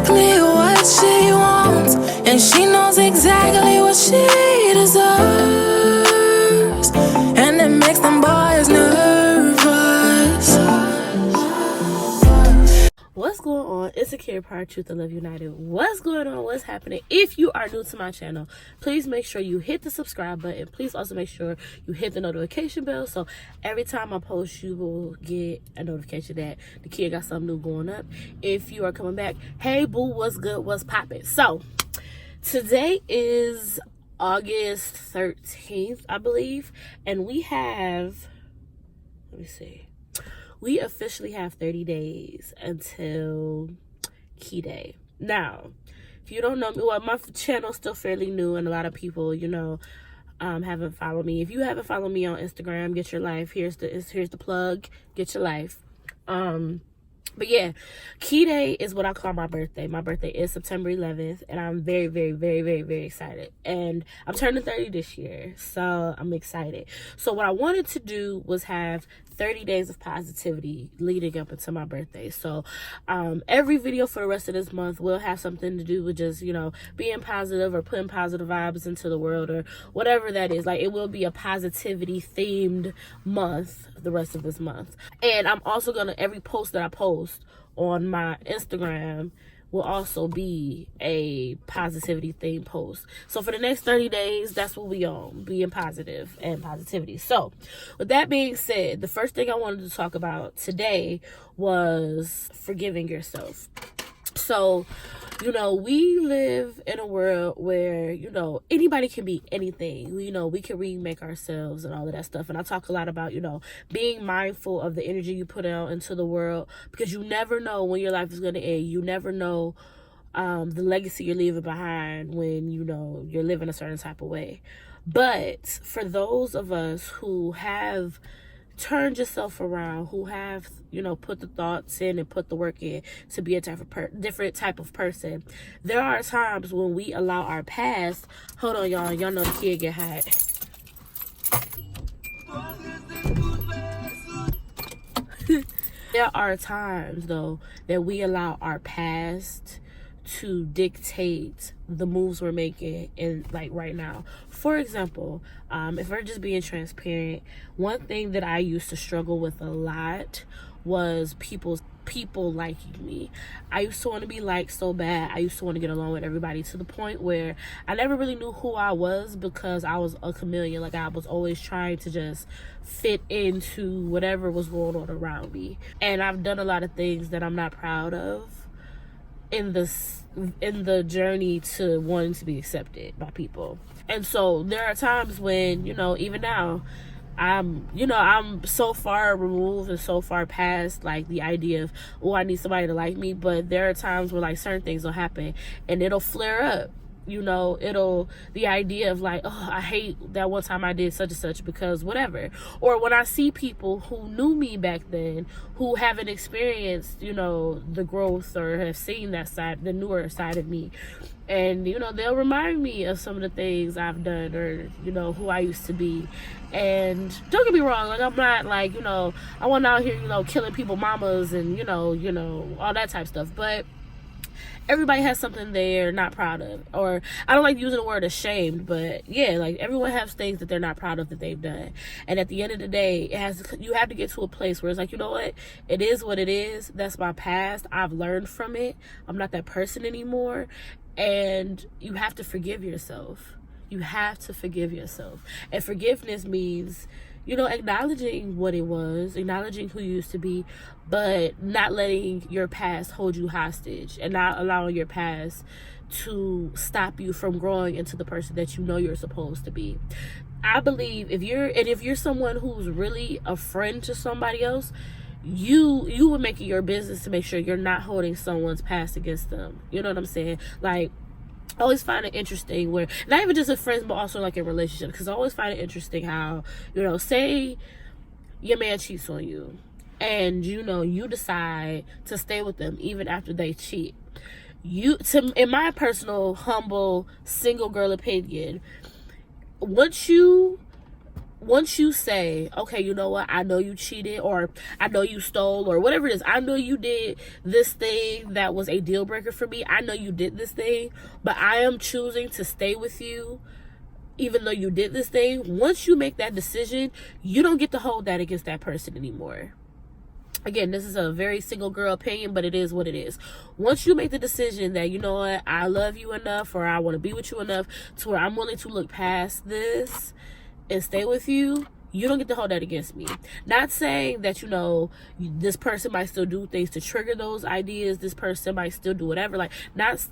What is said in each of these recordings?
exactly what she wants, and she knows exactly what she deserves, and it makes them boys nervous. What's going on? It's Akira, Power, Truth, and Love United. What's going on? What's happening? If you are new to my channel, please make sure you hit the subscribe button. Please also make sure you hit the notification bell, so every time I post, you will get a notification that the kid got something new going up. If you are coming back, hey boo, what's good? What's poppin'? So today is August 13th, I believe, and we have, let me see. We officially have 30 days until Key Day. Now, if you don't know me, well, my channel's still fairly new, and a lot of people, haven't followed me. If you haven't followed me on Instagram, get your life. Here's the plug. Get your life. But yeah, Key Day is what I call my birthday. My birthday is September 11th, and I'm very, very, very, very, very excited. And I'm turning 30 this year, so I'm excited. So what I wanted to do was have 30 days of positivity leading up until my birthday. So every video for the rest of this month will have something to do with just, being positive or putting positive vibes into the world or whatever that is. Like, it will be a positivity themed month the rest of this month. And I'm also gonna, every post that I post on my Instagram will also be a positivity themed post. So for the next 30 days, that's what we on, being positive and positivity. So with that being said, the first thing I wanted to talk about today was forgiving yourself. So, we live in a world where, anybody can be anything. We can remake ourselves and all of that stuff. And I talk a lot about, being mindful of the energy you put out into the world, because you never know when your life is going to end. You never know the legacy you're leaving behind when, you're living a certain type of way. But for those of us who have turned yourself around, who have, put the thoughts in and put the work in to be a different type of person, there are times when we allow our past, hold on y'all know the kid get hot. There are times though that we allow our past to dictate the moves we're making in, like, right now. For example, if we're just being transparent, one thing that I used to struggle with a lot was people liking me. I used to want to be liked so bad. I used to want to get along with everybody, to the point where I never really knew who I was, because I was a chameleon. Like, I was always trying to just fit into whatever was going on around me. And I've done a lot of things that I'm not proud of in the journey to wanting to be accepted by people. And so there are times when, even now, I'm so far removed and so far past, like, the idea of, I need somebody to like me. But there are times where, like, certain things will happen and it'll flare up. The idea of, like, I hate that one time I did such and such because whatever. Or when I see people who knew me back then, who haven't experienced, the growth or have seen that side, the newer side of me. And, they'll remind me of some of the things I've done, or, who I used to be. And don't get me wrong, like, I'm not, like, I wasn't out here, killing people mamas and, all that type of stuff. But everybody has something they're not proud of. Or, I don't like using the word ashamed, but yeah, like, everyone has things that they're not proud of that they've done. And at the end of the day, you have to get to a place where it's like, what? It is what it is. That's my past. I've learned from it. I'm not that person anymore. And you have to forgive yourself. You have to forgive yourself. And forgiveness means, acknowledging what it was, acknowledging who you used to be, but not letting your past hold you hostage, and not allowing your past to stop you from growing into the person that you're supposed to be. I believe if you're someone who's really a friend to somebody else, you would make it your business to make sure you're not holding someone's past against them. You know what I'm saying? Like, I always find it interesting where, not even just with friends, but also like in relationships, because I always find it interesting how, say your man cheats on you, and you decide to stay with them even after they cheat. In my personal, humble, single girl opinion, once you once you say, okay, you know what, I know you cheated, or I know you stole, or whatever it is, I know you did this thing that was a deal breaker for me, I know you did this thing, but I am choosing to stay with you even though you did this thing. Once you make that decision, you don't get to hold that against that person anymore. Again, this is a very single girl opinion, but it is what it is. Once you make the decision that, you know what, I love you enough, or I want to be with you enough to where I'm willing to look past this and stay with you, you don't get to hold that against me. Not saying that, you know, this person might still do things to trigger those ideas. This person might still do whatever. Like, not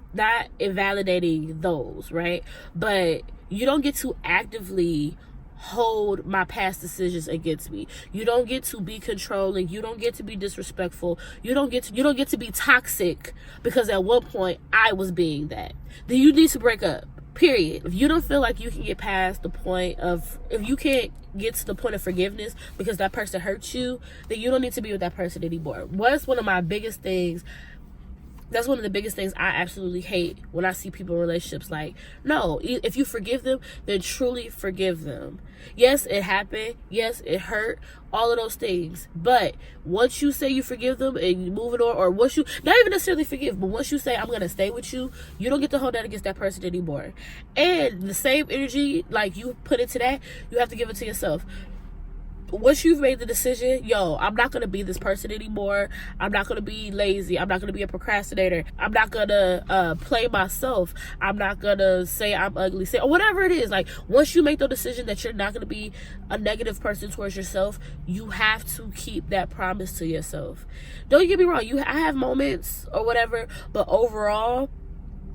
invalidating those, right? But you don't get to actively hold my past decisions against me. You don't get to be controlling. You don't get to be disrespectful. You don't get to be toxic because at one point I was being that. Then you need to break up. Period. If you don't feel like you can get past the point of, if you can't get to the point of forgiveness because that person hurt you, then you don't need to be with that person anymore. What's one of my biggest things? That's one of the biggest things I absolutely hate when I see people in relationships. Like, no, if you forgive them, then truly forgive them. Yes, it happened. Yes, it hurt. All of those things. But once you say you forgive them and you move it on, or once you, not even necessarily forgive, but once you say, I'm going to stay with you, you don't get to hold that against that person anymore. And the same energy, like you put into that, you have to give it to yourself. Once you've made the decision, yo, I'm not going to be this person anymore. I'm not going to be lazy. I'm not going to be a procrastinator. I'm not going to play myself. I'm not going to say I'm ugly, or whatever it is. Like, once you make the decision that you're not going to be a negative person towards yourself, you have to keep that promise to yourself. Don't get me wrong. I have moments or whatever, but overall,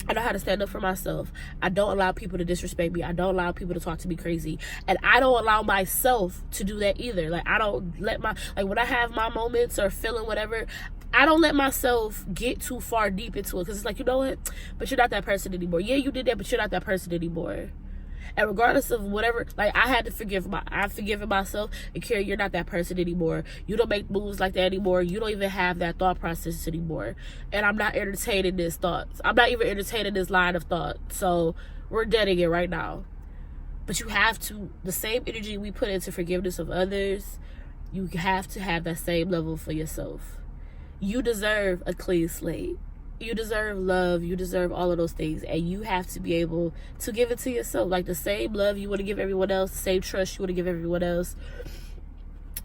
I know how to stand up for myself. I don't allow people to disrespect me. I don't allow people to talk to me crazy. And I don't allow myself to do that either. Like, I don't let when I have my moments or feeling whatever, I don't let myself get too far deep into it. Because it's like, you know what? But you're not that person anymore. Yeah, you did that, but you're not that person anymore. And regardless of whatever, like, I've forgiven myself. Akira, you're not that person anymore. You don't make moves like that anymore. You don't even have that thought process anymore. And I'm not entertaining this thoughts. I'm not even entertaining this line of thought. So we're deading it right now. But you have to, the same energy we put into forgiveness of others, you have to have that same level for yourself. You deserve a clean slate. You deserve love. You deserve all of those things. And you have to be able to give it to yourself. Like, the same love you want to give everyone else, the same trust you want to give everyone else,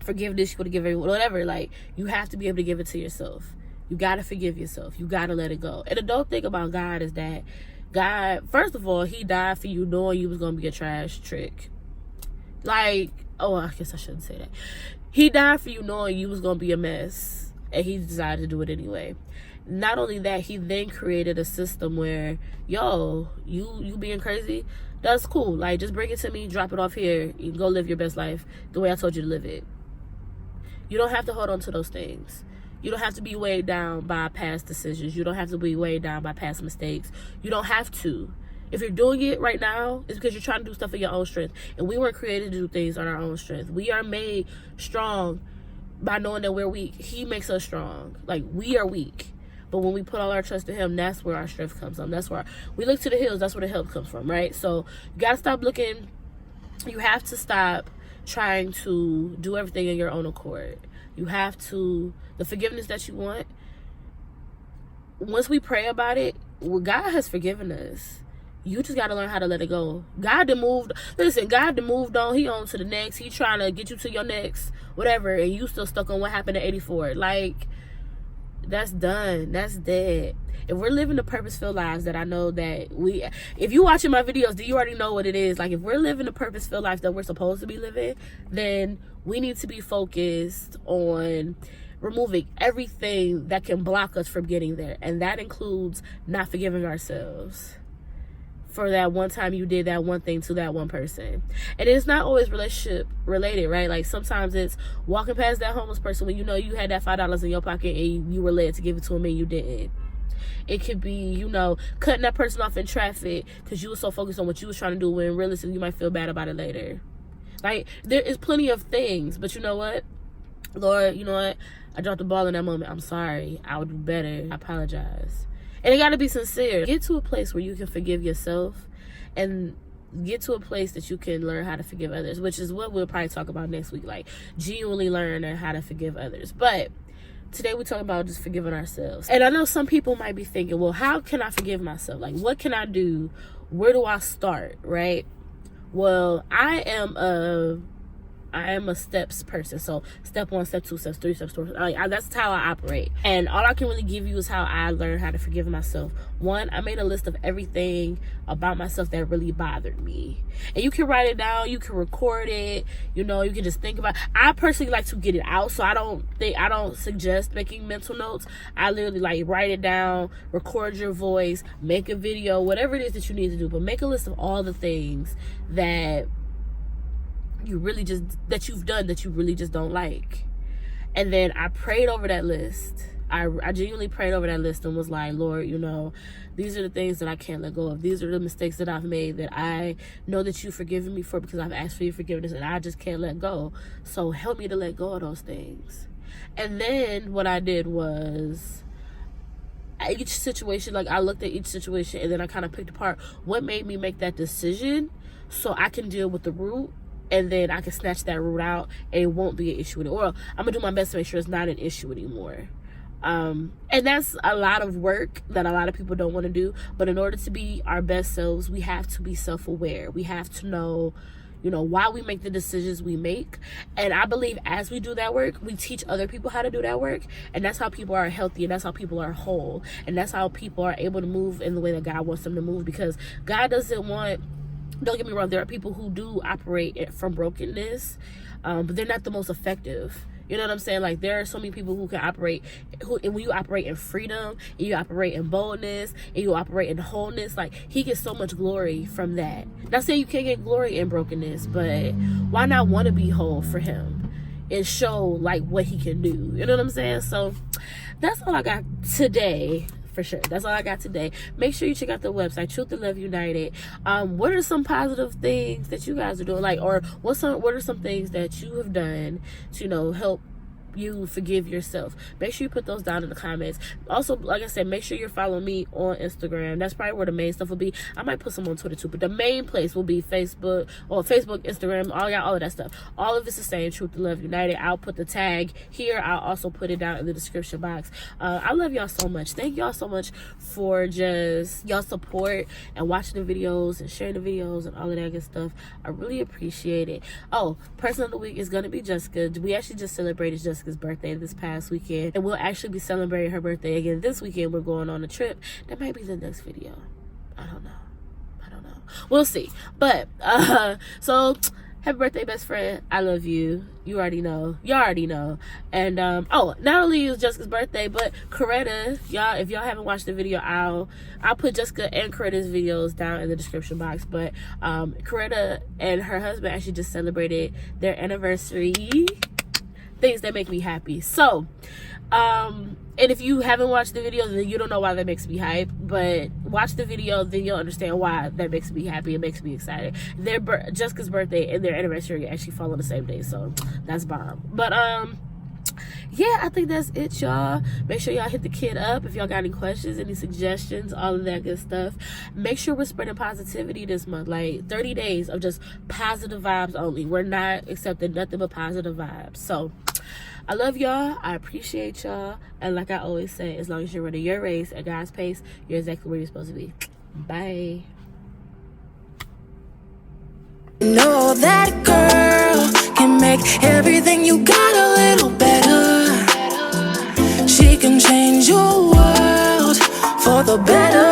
forgiveness you want to give everyone, whatever. Like, you have to be able to give it to yourself. You got to forgive yourself. You got to let it go. And the dope thing about God is that God, first of all, he died for you knowing you was going to be a trash trick. Like, oh, I guess I shouldn't say that. He died for you knowing you was going to be a mess. And he decided to do it anyway. Not only that, he then created a system where, yo, you being crazy, that's cool. Like, just bring it to me, drop it off here, you go live your best life the way I told you to live it. You don't have to hold on to those things. You don't have to be weighed down by past decisions. You don't have to be weighed down by past mistakes. You don't have to. If you're doing it right now, it's because you're trying to do stuff in your own strength. And we weren't created to do things on our own strength. We are made strong by knowing that we're weak. He makes us strong. Like, we are weak. But when we put all our trust in him, that's where our strength comes from. That's where we look to the hills. That's where the help comes from, right? So you got to stop looking. You have to stop trying to do everything in your own accord. You have to, the forgiveness that you want, once we pray about it, well, God has forgiven us. You just got to learn how to let it go. God done moved on. He on to the next. He trying to get you to your next, whatever. And you still stuck on what happened in 84. Like, that's done. That's dead. If we're living the purpose-filled lives that I know that if you watching my videos, do you already know what it is? Like, if we're living the purpose-filled life that we're supposed to be living, then we need to be focused on removing everything that can block us from getting there. And that includes not forgiving ourselves for that one time you did that one thing to that one person. And it's not always relationship related, right? Like, sometimes it's walking past that homeless person when you know you had that $5 in your pocket and you were led to give it to him and you didn't. It could be, you know, cutting that person off in traffic because you were so focused on what you was trying to do, when realistically you might feel bad about it later. Like, there is plenty of things, but you know what? Lord, you know what? I dropped the ball in that moment. I'm sorry. I would do better. I apologize. And it got to be sincere. Get to a place where you can forgive yourself and get to a place that you can learn how to forgive others, which is what we'll probably talk about next week, like genuinely learn how to forgive others. But today we're talking about just forgiving ourselves. And I know some people might be thinking, well, how can I forgive myself? Like, what can I do? Where do I start, right? Well, I am a steps person. So step 1, step 2, step 3, step 4. That's how I operate. And all I can really give you is how I learned how to forgive myself. 1, I made a list of everything about myself that really bothered me. And you can write it down, you can record it, you can just think about it. I personally like to get it out, so I don't suggest making mental notes. I literally like write it down, record your voice, make a video, whatever it is that you need to do. But make a list of all the things that you've done that you really just don't like. And then I prayed over that list. I genuinely prayed over that list and was like, Lord, these are the things that I can't let go of. These are the mistakes that I've made that I know that you've forgiven me for, because I've asked for your forgiveness and I just can't let go. So help me to let go of those things. And then what I did was, at each situation, like I looked at each situation and then I kind of picked apart what made me make that decision so I can deal with the root. And then I can snatch that root out and it won't be an issue anymore. Or I'm going to do my best to make sure it's not an issue anymore. And that's a lot of work that a lot of people don't want to do. But in order to be our best selves, we have to be self-aware. We have to know, why we make the decisions we make. And I believe as we do that work, we teach other people how to do that work. And that's how people are healthy, and that's how people are whole. And that's how people are able to move in the way that God wants them to move. Because God doesn't want... Don't get me wrong, there are people who do operate from brokenness, but they're not the most effective. You know what I'm saying? Like, there are so many people who can operate, and when you operate in freedom, and you operate in boldness, and you operate in wholeness, like, he gets so much glory from that. Not saying you can't get glory in brokenness, but why not want to be whole for him and show, like, what he can do? You know what I'm saying? So that's all I got today. For sure. That's all I got today. Make sure you check out the website, Truth and Love United. What are some positive things that you guys are doing? Like, or what are some things that you have done to, help you forgive yourself? Make sure you put those down in the comments. Also, like I said, make sure you're following me on Instagram. That's probably where the main stuff will be. I might put some on Twitter too, but the main place will be Facebook, Instagram, all of that stuff. All of it's the same, Truth and Love United. I'll put the tag here. I'll also put it down in the description box. I love y'all so much. Thank y'all so much for just y'all support and watching the videos and sharing the videos and all of that good stuff. I really appreciate it. Oh, person of the week is gonna be Jessica. We actually just celebrated Jessica's birthday this past weekend, and we'll actually be celebrating her birthday again this weekend. We're going on a trip. That might be the next video. I don't know. We'll see. But so happy birthday, best friend. I love you. You already know. And not only is Jessica's birthday, but Coretta, y'all, if y'all haven't watched the video, I'll put Jessica and Coretta's videos down in the description box. But Coretta and her husband actually just celebrated their anniversary. Things that make me happy. So and if you haven't watched the video, then you don't know why that makes me hype, but watch the video, then you'll understand why that makes me happy. It makes me excited. Jessica's birthday and their anniversary actually fall on the same day, so that's bomb. But yeah, I think that's it, y'all. Make sure y'all hit the kid up if y'all got any questions, any suggestions, all of that good stuff. Make sure we're spreading positivity this month, like 30 days of just positive vibes only. We're not accepting nothing but positive vibes. So I love y'all. I appreciate y'all. And like I always say, as long as you're running your race at God's pace, you're exactly where you're supposed to be. Bye. Know that girl can make everything you got a little better. She can change your world for the better.